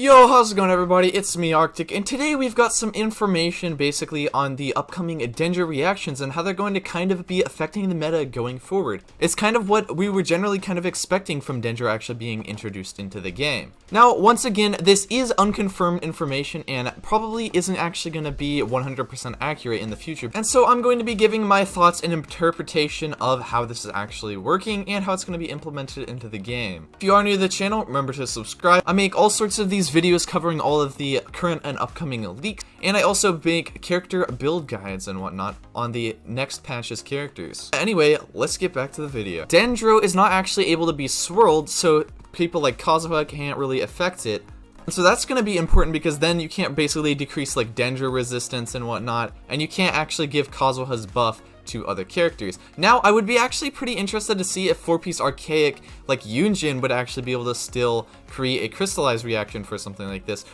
Yo, how's it going everybody? It's me, Arctic, and today we've got some information basically on the upcoming Dendro reactions and how they're going to kind of be affecting the meta going forward. It's kind of what we were generally kind of expecting from Dendro actually being introduced into the game. Now, once again, this is unconfirmed information and probably isn't actually going to be 100% accurate in the future, and so I'm going to be giving my thoughts and interpretation of how this is actually working and how it's going to be implemented into the game. If you are new to the channel, remember to subscribe. I make all sorts of these videos covering all of the current and upcoming leaks, and I also make character build guides and whatnot on the next patch's characters. Anyway, let's get back to the video. Dendro is not actually able to be swirled, so people like Kazuha can't really affect it. And so that's going to be important because then you can't basically decrease like Dendro resistance and whatnot, and you can't actually give Kazuha's buff to other characters. Now, I would be actually pretty interested to see if 4-piece Archaic like Yunjin would actually be able to still create a crystallized reaction for something like this,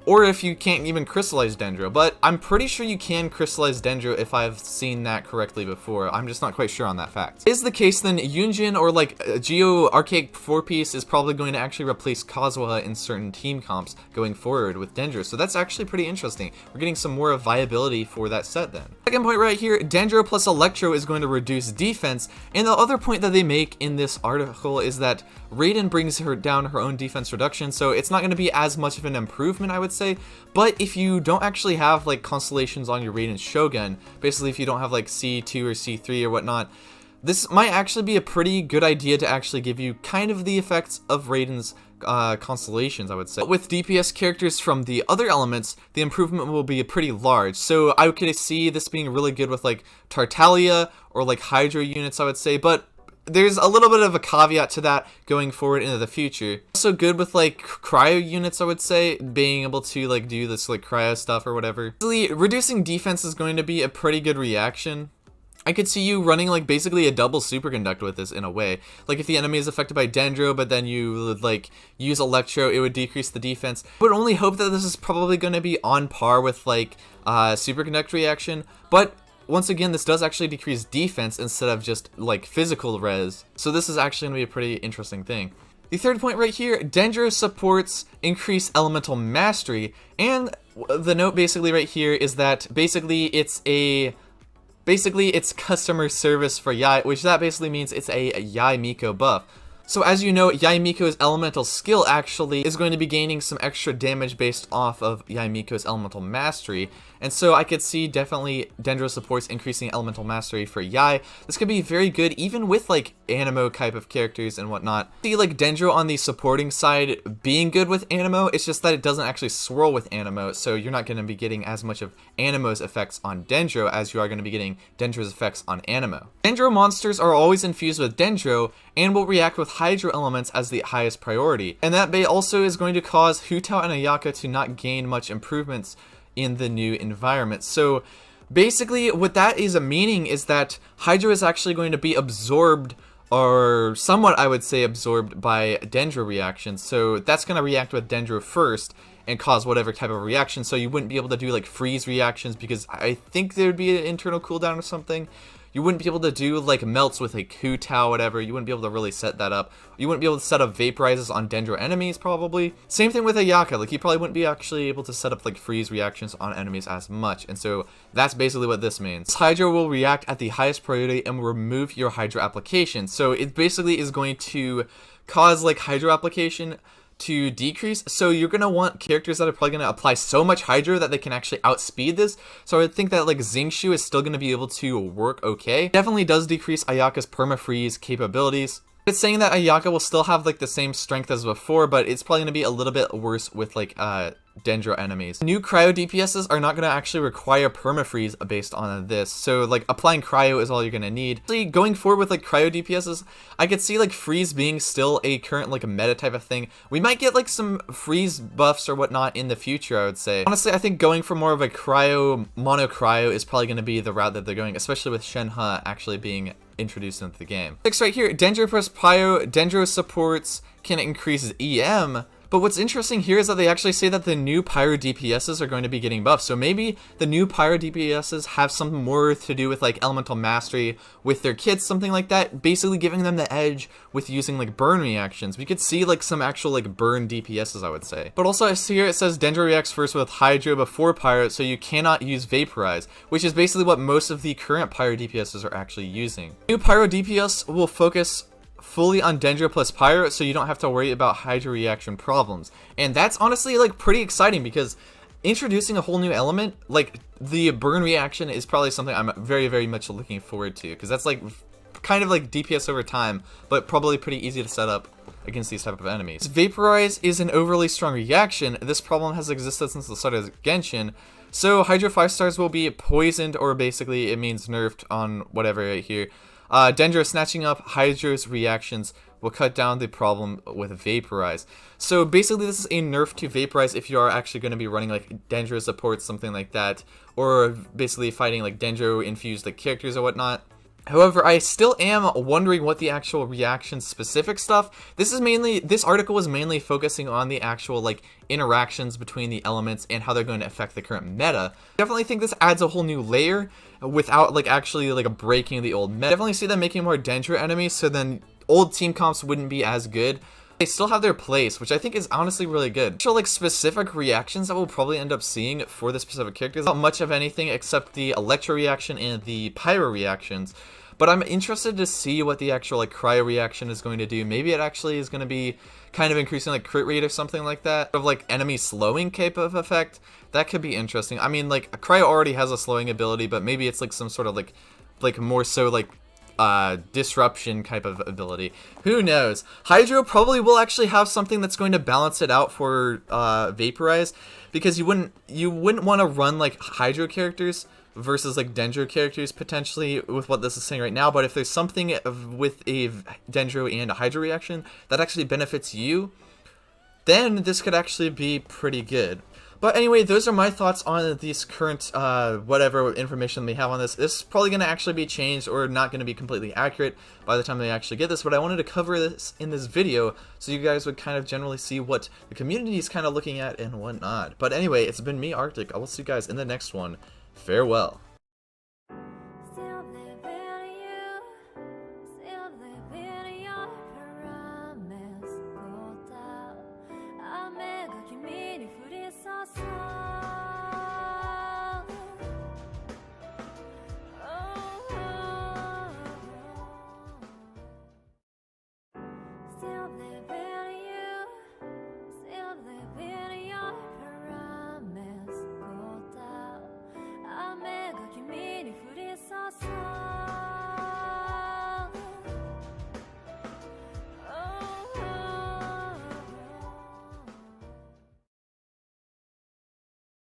or if you can't even crystallize Dendro, but I'm pretty sure you can crystallize Dendro if I've seen that correctly before. I'm just not quite sure on that fact. If is the case, then Yunjin or like Geo Archaic 4-piece is probably going to actually replace Kazuha in certain team comps going forward with Dendro, so that's actually pretty interesting. We're getting some more viability for that set then. Second point right here, Dendro plus Electro is going to reduce defense, and the other point that they make in this article is that Raiden brings her down her own defense reduction, so it's not going to be as much of an improvement, I would say. But if you don't actually have like constellations on your Raiden Shogun, basically if you don't have like C2 or C3 or whatnot, this might actually be a pretty good idea to actually give you kind of the effects of Raiden's constellations, I would say. But with DPS characters from the other elements, the improvement will be pretty large. So I could see this being really good with like Tartaglia or like Hydra units, I would say, but there's a little bit of a caveat to that going forward into the future. Also good with like cryo units, I would say, being able to like do this like cryo stuff or whatever. Reducing defense is going to be a pretty good reaction. I could see you running like basically a double superconduct with this in a way. Like if the enemy is affected by Dendro, but then you would like use Electro, it would decrease the defense. I would only hope that this is probably going to be on par with like superconduct reaction, but once again, this does actually decrease defense instead of just like physical res. So this is actually going to be a pretty interesting thing. The third point right here, Dendro supports increased elemental mastery, and the note basically right here is that basically it's customer service for Yai, which that basically means it's a Yai Miko buff. So as you know, Yai Miko's elemental skill actually is going to be gaining some extra damage based off of Yai Miko's elemental mastery. And so I could see definitely Dendro supports increasing elemental mastery for Yai. This could be very good even with like Anemo type of characters and whatnot. See like Dendro on the supporting side being good with Anemo, it's just that it doesn't actually swirl with Anemo, so you're not going to be getting as much of Anemo's effects on Dendro as you are going to be getting Dendro's effects on Anemo. Dendro monsters are always infused with Dendro and will react with Hydro elements as the highest priority. And that also is going to cause Hu Tao and Ayaka to not gain much improvements in the new environment. So basically what that is meaning is that Hydro is actually going to be absorbed, or somewhat I would say absorbed, by Dendro reactions. So that's going to react with Dendro first and cause whatever type of reaction. So you wouldn't be able to do like freeze reactions because I think there would be an internal cooldown or something. You wouldn't be able to do like melts with like Hu Tao, whatever. You wouldn't be able to really set that up. You wouldn't be able to set up vaporizes on Dendro enemies probably. Same thing with Ayaka. Like you probably wouldn't be actually able to set up like freeze reactions on enemies as much. And so that's basically what this means. Hydro will react at the highest priority and will remove your Hydro application. So it basically is going to cause like Hydro application to decrease, so you're going to want characters that are probably going to apply so much Hydro that they can actually outspeed this. So I would think that like Xingqiu is still going to be able to work okay. Definitely does decrease Ayaka's perma-freeze capabilities. It's saying that Ayaka will still have like the same strength as before, but it's probably going to be a little bit worse with like Dendro enemies. New cryo DPSs are not going to actually require permafreeze based on this, so like applying cryo is all you're going to need. Actually, going forward with like cryo DPSs, I could see like freeze being still a current like a meta type of thing. We might get like some freeze buffs or whatnot in the future, I would say. Honestly, I think going for more of a cryo, mono cryo is probably going to be the route that they're going, especially with Shenhe actually being introduced into the game. 6 right here, Dendro plus Pyro, Dendro supports can increase EM, But what's interesting here is that they actually say that the new Pyro DPSs are going to be getting buffed. So maybe the new Pyro DPSs have something more to do with like Elemental Mastery with their kits, something like that, basically giving them the edge with using like burn reactions. We could see like some actual like burn DPSs, I would say. But also I see here it says Dendro reacts first with Hydro before Pyro, so you cannot use Vaporize, which is basically what most of the current Pyro DPSs are actually using. New Pyro DPS will focus fully on Dendro plus Pyro, so you don't have to worry about Hydro reaction problems. And that's honestly like pretty exciting, because introducing a whole new element, like the burn reaction, is probably something I'm very, very much looking forward to, because that's like kind of like DPS over time, but probably pretty easy to set up against these type of enemies. Vaporize is an overly strong reaction. This problem has existed since the start of Genshin. So Hydro 5 stars will be poisoned, or basically it means nerfed on whatever right here. Dendro snatching up Hydro's reactions will cut down the problem with Vaporize. So basically this is a nerf to Vaporize if you are actually going to be running like Dendro support, something like that, or basically fighting like Dendro infused like characters or whatnot. However, I still am wondering what the actual reaction specific stuff. This article was mainly focusing on the actual like interactions between the elements and how they're going to affect the current meta. I definitely think this adds a whole new layer without like actually like breaking the old meta. I definitely see them making more Dendro enemies, so then old team comps wouldn't be as good. They still have their place, which I think is honestly really good. So like specific reactions that we'll probably end up seeing for the specific characters, not much of anything except the Electro reaction and the Pyro reactions. But I'm interested to see what the actual like Cryo reaction is going to do. Maybe it actually is going to be kind of increasing like crit rate or something like that, of like enemy slowing type of effect. That could be interesting. I mean, like Cryo already has a slowing ability, but maybe it's like some sort of like more so like disruption type of ability. Who knows? Hydro probably will actually have something that's going to balance it out for Vaporize, because you wouldn't want to run like Hydro characters versus like Dendro characters potentially with what this is saying right now. But if there's something with a Dendro and a Hydro reaction that actually benefits you, then this could actually be pretty good. But anyway, those are my thoughts on these current whatever information they have on this. This is probably going to actually be changed or not going to be completely accurate by the time they actually get this, but I wanted to cover this in this video so you guys would kind of generally see what the community is kind of looking at and whatnot. But anyway, it's been me, Arctic. I will see you guys in the next one. Farewell.